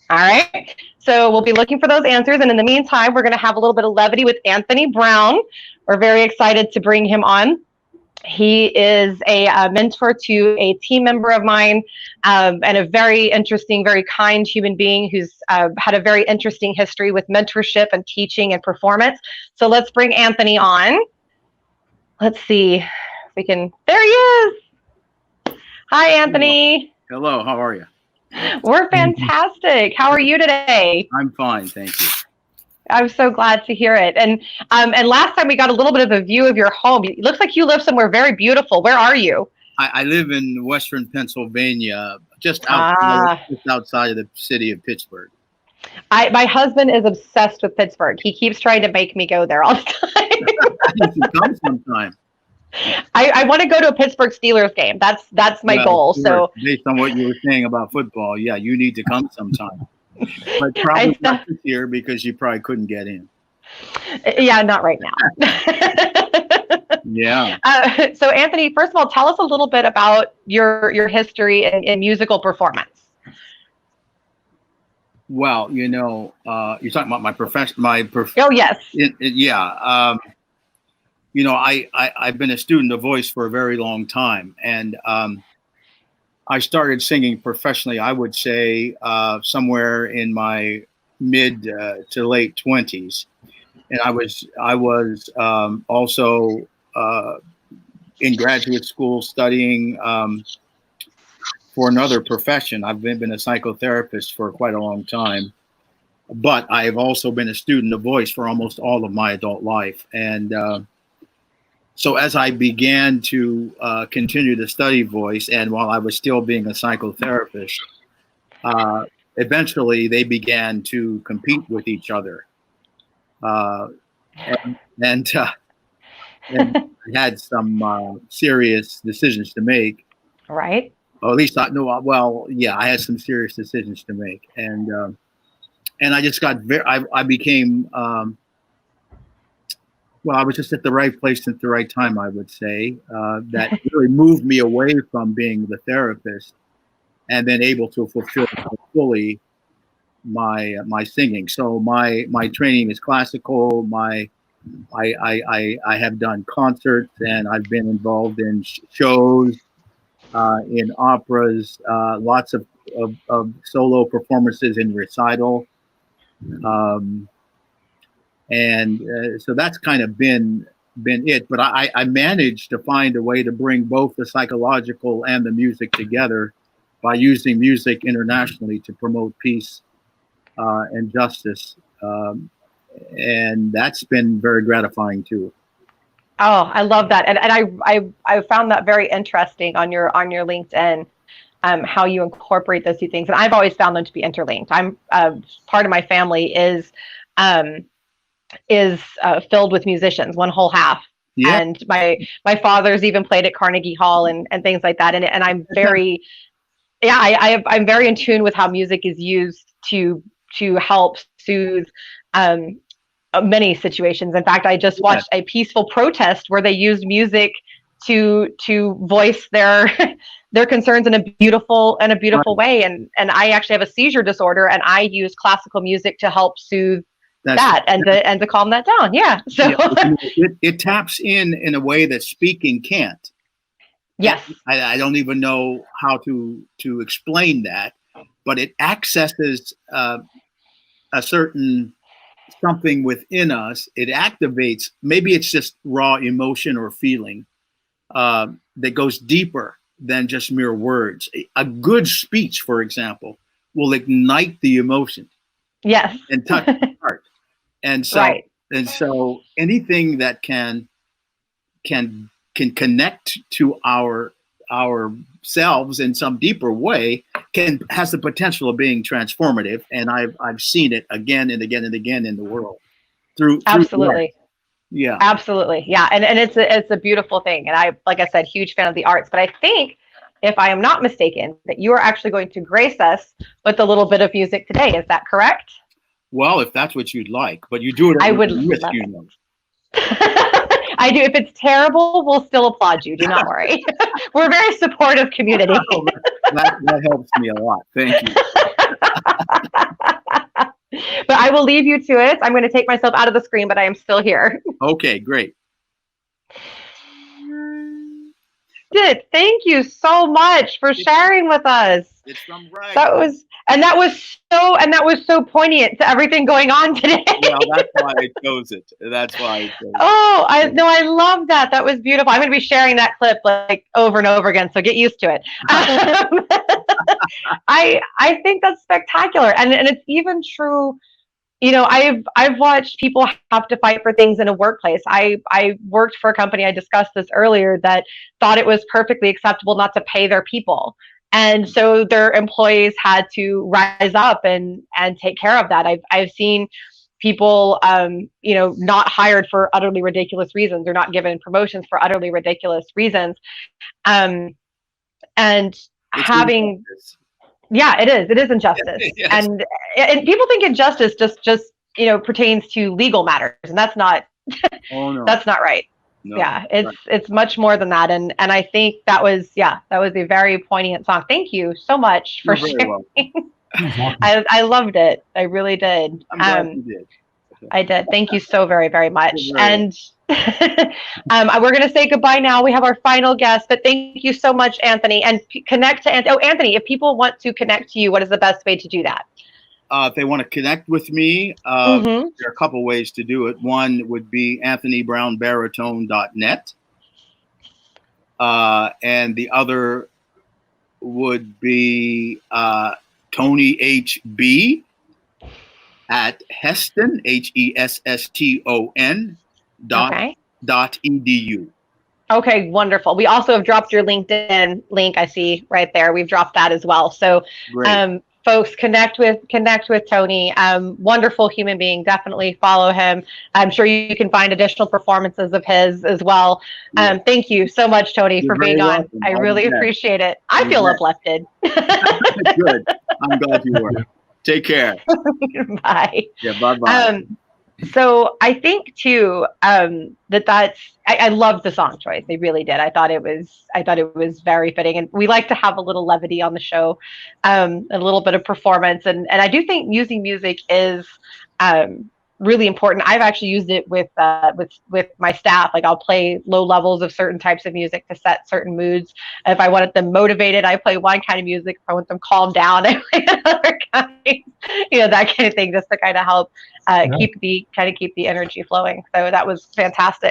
All right. So we'll be looking for those answers. And in the meantime, we're going to have a little bit of levity with Anthony Brown. We're very excited to bring him on. He is a mentor to a team member of mine, and a very interesting, very kind human being who's had a very interesting history with mentorship and teaching and performance. So let's bring Anthony on. Let's see if we can. There he is. Hi, Anthony. Hello, how are you? We're fantastic. How are you today? I'm fine, thank you. I'm so glad to hear it. And last time we got a little bit of a view of your home. It looks like you live somewhere very beautiful. Where are you? I live in Western Pennsylvania, just outside of the city of Pittsburgh. My husband is obsessed with Pittsburgh. He keeps trying to make me go there all the time. You should come sometime. I want to go to a Pittsburgh Steelers game. That's my goal. So based on what you were saying about football, yeah, you need to come sometime. But probably not this year because you probably couldn't get in. Yeah, not right now. Yeah. So Anthony, first of all, tell us a little bit about your history in musical performance. Well, you're talking about my profession. Oh yes. Yeah. I've been a student of voice for a very long time, and I started singing professionally, I would say, somewhere in my mid to late 20s. And I was also in graduate school studying for another profession. I've been a psychotherapist for quite a long time, but I have also been a student of voice for almost all of my adult life. And so as I began to continue to study voice, and while I was still being a psychotherapist, eventually they began to compete with each other. And I had some serious decisions to make. Right. Or at least I had some serious decisions to make. And I just got I became, I was just at the right place at the right time, I would say. That really moved me away from being the therapist and then able to fulfill fully my singing. So my training is classical. I have done concerts, and I've been involved in shows, in operas, lots of solo performances in recital. So that's kind of been it. But I managed to find a way to bring both the psychological and the music together by using music internationally to promote peace and justice. And that's been very gratifying too. Oh, I love that. And I found that very interesting on your LinkedIn, how you incorporate those two things. And I've always found them to be interlinked. I'm part of my family is filled with musicians, one whole half. Yeah. And my father's even played at Carnegie Hall and things like that. And I'm very, I'm very in tune with how music is used to help soothe many situations. In fact, I just watched a peaceful protest where they used music to voice their concerns in a beautiful way. And I actually have a seizure disorder, and I use classical music to help soothe and to calm that down. Yeah. So it taps in a way that speaking can't. Yes. I don't even know how to explain that, but it accesses a certain something within us. It activates, maybe it's just raw emotion or feeling that goes deeper than just mere words. A good speech, for example, will ignite the emotion. Yes. And touch the heart. And so anything that can connect to ourselves in some deeper way has the potential of being transformative. And I've seen it again and again and again in the world through absolutely. Yeah, absolutely. Yeah. And it's a beautiful thing. And I, like I said, huge fan of the arts, but I think, if I am not mistaken, that you are actually going to grace us with a little bit of music today. Is that correct? Well, if that's what you'd like, but you do it. I would love it. I do. If it's terrible, we'll still applaud you. Do not worry. We're a very supportive community. That helps me a lot. Thank you. But I will leave you to it. I'm going to take myself out of the screen, but I am still here. Okay, great. Thank you so much for sharing with us. It's from Rag. That was so poignant to everything going on today. Well, that's why I chose it. That's why I chose it. Oh, I love that. That was beautiful. I'm going to be sharing that clip like over and over again, so get used to it. I think that's spectacular, and it's even true. You know, I've watched people have to fight for things in a workplace. I worked for a company, I discussed this earlier, that thought it was perfectly acceptable not to pay their people. And so their employees had to rise up and take care of that. I've seen people, you know, not hired for utterly ridiculous reasons, or not given promotions for utterly ridiculous reasons. And It's having, injustice. yeah, it is injustice. Yes. And people think injustice just, you know, pertains to legal matters, and that's not, Oh no. that's not right. No. Yeah, Right. it's much more than that, and I think that was a very poignant song. Thank you so much for You're very sharing. welcome. I loved it. I really did. I'm glad you did. I did. Thank you so very, very much. You're very And we're going to say goodbye now. We have our final guest, but thank you so much, Anthony. And connect to Anthony. If people want to connect to you, what is the best way to do that? If they want to connect with me, there are a couple ways to do it. One would be anthonybrownbaritone.net. And the other would be Tony HB at Heston, HESSTON dot edu. Okay, wonderful. We also have dropped your LinkedIn link. I see right there. We've dropped that as well. So, folks, connect with Tony. Wonderful human being. Definitely follow him. I'm sure you can find additional performances of his as well. Thank you so much, Tony, for being on. Welcome. I really appreciate it. I feel uplifted. Good. I'm glad you were. Take care. Bye. Yeah. Bye-bye. So I think too that's I loved the song choice. I really did. I thought it was very fitting, and we like to have a little levity on the show, a little bit of performance, and I do think using music is really important. I've actually used it with my staff. Like, I'll play low levels of certain types of music to set certain moods. If I wanted them motivated, I play one kind of music. If I want them calmed down, I play another kind. You know, that kind of thing, just to kind of help keep the energy flowing. So that was fantastic.